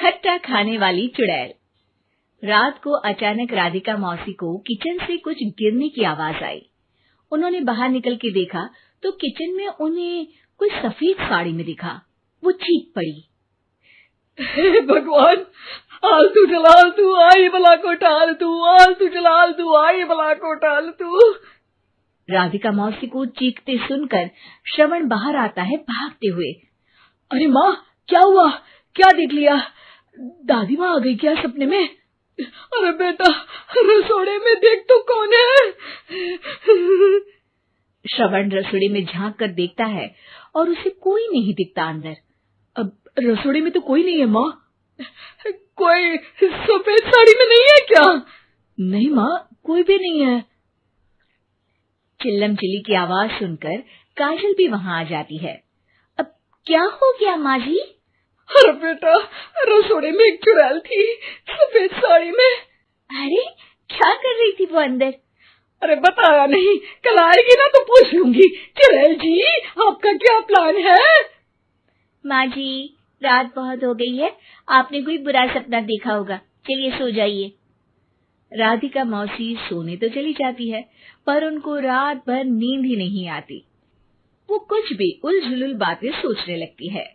खट्टा खाने वाली चुड़ैल। रात को अचानक राधिका मौसी को किचन से कुछ गिरने की आवाज आई। उन्होंने बाहर निकल के देखा तो किचन में उन्हें कोई सफेद साड़ी में दिखा। वो चीख पड़ी, हे भगवान, आलतू जलाल तू आई भला को टाल तू, आलतू जलाल तू आई भला को टाल तू। राधिका मौसी को चीखते सुनकर श्रवण बाहर आता है भागते हुए। अरे माँ, क्या हुआ? क्या देख लिया? दादी माँ आ गई क्या सपने में? अरे बेटा, रसोड़े में देख तो कौन है? श्रवण रसोड़े में झांक कर देखता है और उसे कोई नहीं दिखता अंदर। अब रसोड़े में तो कोई नहीं है माँ। कोई सफेद साड़ी में नहीं है क्या? नहीं माँ, कोई भी नहीं है। चिल्लम चिल्ली की आवाज सुनकर काजल भी वहां आ जाती है। अब क्या हो गया माँ जी? अरे बेटा, रसोड़े में एक चुड़ैल थी सफेद साड़ी में। अरे क्या कर रही थी वो अंदर? अरे बताया नहीं, कल आएगी ना तो पूछ लूंगी। चुड़ैल जी, आपका क्या प्लान है? माँ जी, रात बहुत हो गई है, आपने कोई बुरा सपना देखा होगा, चलिए सो जाइए। राधिका मौसी सोने तो चली जाती है, पर उनको रात भर नींद ही नहीं आती। वो कुछ भी उलझुल बातें सोचने लगती है।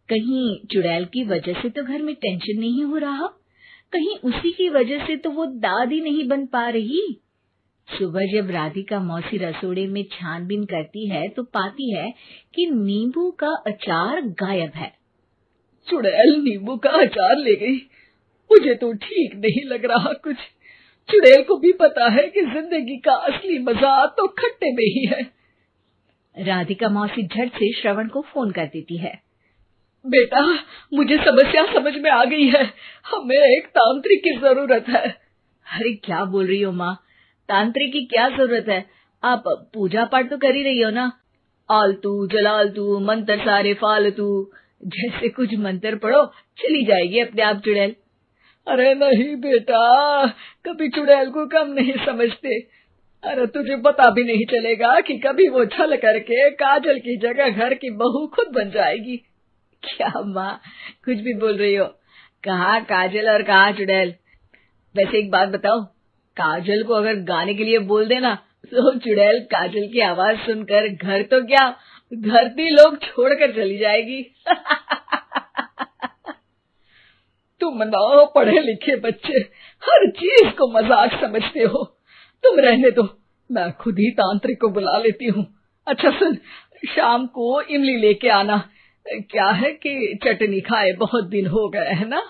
कहीं चुड़ैल की वजह से तो घर में टेंशन नहीं हो रहा, कहीं उसी की वजह से तो वो दादी नहीं बन पा रही। सुबह जब राधिका मौसी रसोड़े में छानबीन करती है तो पाती है कि नींबू का अचार गायब है। चुड़ैल नींबू का अचार ले गई, मुझे तो ठीक नहीं लग रहा कुछ। चुड़ैल को भी पता है कि जिंदगी का असली मजा तो खट्टे में ही है। राधिका मौसी झट से श्रवण को फोन कर देती है। बेटा, मुझे समस्या समझ में आ गई है, हमें एक तांत्रिक की जरूरत है। अरे क्या बोल रही हो माँ, तांत्रिक की क्या जरूरत है? आप पूजा पाठ तो कर ही रही हो ना। आलतू जलालतू मंत्र सारे फालतू जैसे कुछ मंत्र पढ़ो, चली जाएगी अपने आप चुड़ैल। अरे नहीं बेटा, कभी चुड़ैल को कम नहीं समझते। अरे तुझे पता भी नहीं चलेगा कि कभी वो छल करके काजल की जगह घर की बहू खुद बन जाएगी। क्या माँ, कुछ भी बोल रही हो? कहाँ काजल और कहाँ चुड़ैल? वैसे एक बात बताओ, काजल को अगर गाने के लिए बोल देना तो चुड़ैल काजल की आवाज सुनकर घर तो क्या, धरती लोग छोड़कर चली जाएगी। तुम ना पढ़े लिखे बच्चे हर चीज को मजाक समझते हो। तुम रहने दो, मैं खुद ही तांत्रिक को बुला लेती हूँ। अच्छा सुन, शाम को इमली लेके आना। क्या है कि चटनी खाए बहुत दिन हो गए है ना?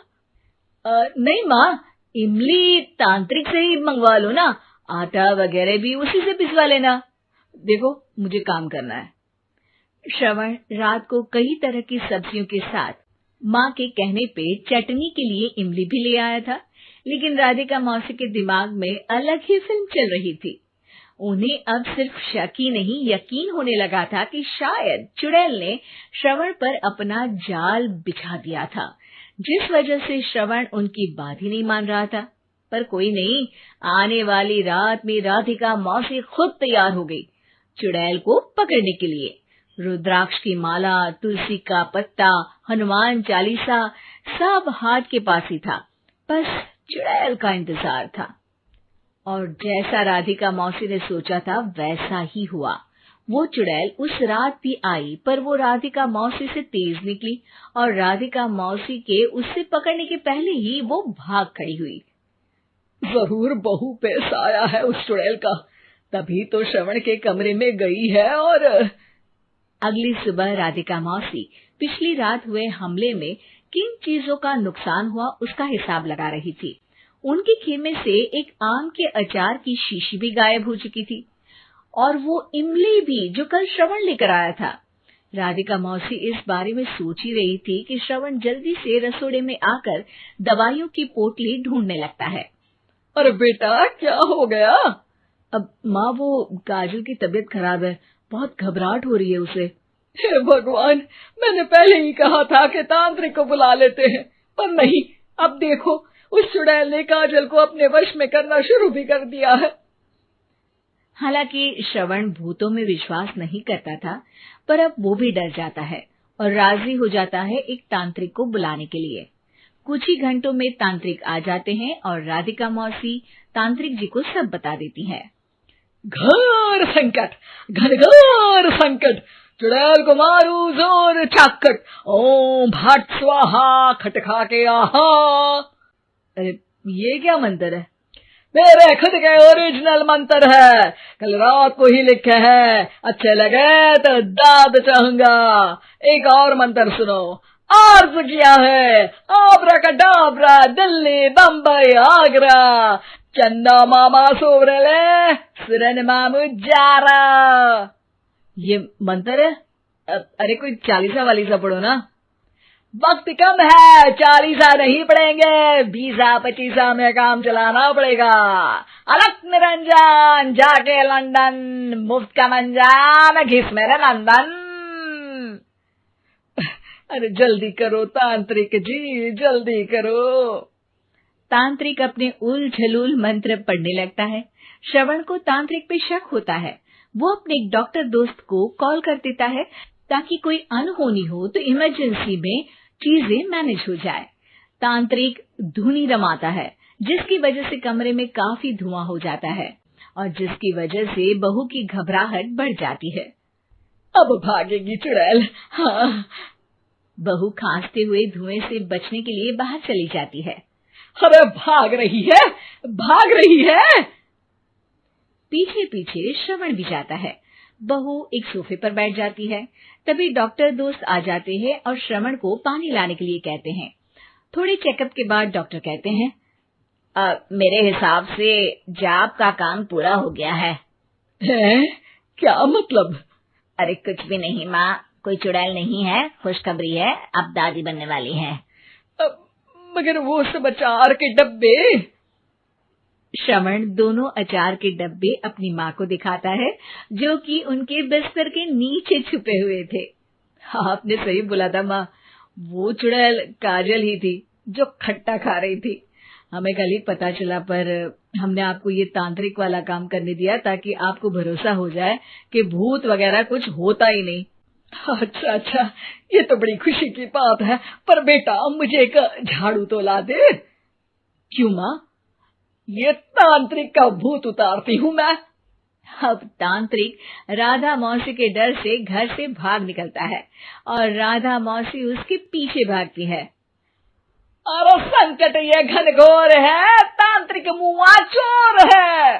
नहीं माँ, इमली तांत्रिक से ही मंगवा लो ना, आटा वगैरह भी उसी से पिसवा लेना। देखो मुझे काम करना है। श्रवण रात को कई तरह की सब्जियों के साथ माँ के कहने पे चटनी के लिए इमली भी ले आया था, लेकिन राधिका मौसी के दिमाग में अलग ही फिल्म चल रही थी। उन्हें अब सिर्फ शक ही नहीं यकीन होने लगा था कि शायद चुड़ैल ने श्रवण पर अपना जाल बिछा दिया था, जिस वजह से श्रवण उनकी बात ही नहीं मान रहा था। पर कोई नहीं, आने वाली रात में राधिका मौसी खुद तैयार हो गई चुड़ैल को पकड़ने के लिए। रुद्राक्ष की माला, तुलसी का पत्ता, हनुमान चालीसा सब हाथ के पास ही था, बस चुड़ैल का इंतजार था। और जैसा राधिका मौसी ने सोचा था वैसा ही हुआ। वो चुड़ैल उस रात भी आई, पर वो राधिका मौसी से तेज निकली और राधिका मौसी के उससे पकड़ने के पहले ही वो भाग खड़ी हुई। जरूर बहू पे साया है उस चुड़ैल का, तभी तो श्रवण के कमरे में गई है। और अगली सुबह राधिका मौसी पिछली रात हुए हमले में किन चीजों का नुकसान हुआ उसका हिसाब लगा रही थी। उनके खेमे से एक आम के अचार की शीशी भी गायब हो चुकी थी, और वो इमली भी जो कल श्रवण लेकर आया था। राधिका मौसी इस बारे में सोच ही रही थी कि श्रवण जल्दी से रसोड़े में आकर दवाइयों की पोटली ढूंढने लगता है। अरे बेटा, क्या हो गया? अब माँ, वो काजल की तबीयत खराब है, बहुत घबराहट हो रही है उसे। हे भगवान, मैंने पहले ही कहा था कि तांत्रिक को बुला लेते हैं, पर नहीं, अब देखो उस चुड़ैल ने काजल को अपने वश में करना शुरू भी कर दिया है। हालांकि श्रवण भूतों में विश्वास नहीं करता था, पर अब वो भी डर जाता है। और राजी हो जाता है एक तांत्रिक को बुलाने के लिए। कुछ ही घंटों में तांत्रिक आ जाते हैं और राधिका मौसी तांत्रिक जी को सब बता देती है। घोर संकट, घनघोर संकट, चुड़ैल को मारू जोर चाकट, ओम भट स्वाहा खटखा के आहा। अरे ये क्या मंत्र है? मेरे खुद के ओरिजिनल मंत्र है, कल रात को ही लिखे हैं, अच्छे लगे तो दाद चाहूंगा। एक और मंत्र सुनो। अर्ज किया है आब्राकडाब्रा, दिल्ली बम्बई आगरा, चंदा मामा सोवरले सुरन मामू जारा। ये मंत्र है? अरे कोई 40 वालीसा पढ़ो ना। वक्त कम है, 40 नहीं पड़ेंगे, 20-25 में काम चलाना पड़ेगा। अलग निरंजन जाके लंदन, मुफ्त का मंजान घिस मेरे नंदन। अरे जल्दी करो तांत्रिक जी, जल्दी करो। तांत्रिक अपने उल झलूल मंत्र पढ़ने लगता है। श्रवण को तांत्रिक पे शक होता है। वो अपने एक डॉक्टर दोस्त को कॉल कर देता है ताकि कोई अनहोनी हो तो इमरजेंसी में चीजें मैनेज हो जाए। तांत्रिक धुनी रमाता है, जिसकी वजह से कमरे में काफी धुआं हो जाता है और जिसकी वजह से बहू की घबराहट बढ़ जाती है। अब भागेगी चुड़ैल। हाँ। बहू खांसते हुए धुएं से बचने के लिए बाहर चली जाती है। अरे भाग रही है, भाग रही है। पीछे पीछे श्रवण भी जाता है। बहू एक सोफे पर बैठ जाती है। तभी डॉक्टर दोस्त आ जाते हैं और श्रवण को पानी लाने के लिए कहते हैं। थोड़े चेकअप के बाद डॉक्टर कहते हैं, मेरे हिसाब से जाप का काम पूरा हो गया है। क्या मतलब? अरे कुछ भी नहीं माँ, कोई चुड़ैल नहीं है, खुशखबरी है, अब दादी बनने वाली है। मगर वो सब अचार के डब्बे। श्रवण दोनों अचार के डब्बे अपनी माँ को दिखाता है, जो कि उनके बिस्तर के नीचे छुपे हुए थे। आपने सही बोला था माँ, वो चुड़ैल काजल ही थी जो खट्टा खा रही थी। हमें कल ही पता चला, पर हमने आपको ये तांत्रिक वाला काम करने दिया ताकि आपको भरोसा हो जाए कि भूत वगैरह कुछ होता ही नहीं। अच्छा अच्छा, ये तो बड़ी खुशी की बात है, पर बेटा मुझे एक झाड़ू तो ला दे। क्यों माँ? ये तांत्रिक का भूत उतारती हूँ मैं। अब तांत्रिक राधा मौसी के डर से घर से भाग निकलता है और राधा मौसी उसके पीछे भागती है। अरे संकट ये घनघोर है, तांत्रिक मुआ चोर है।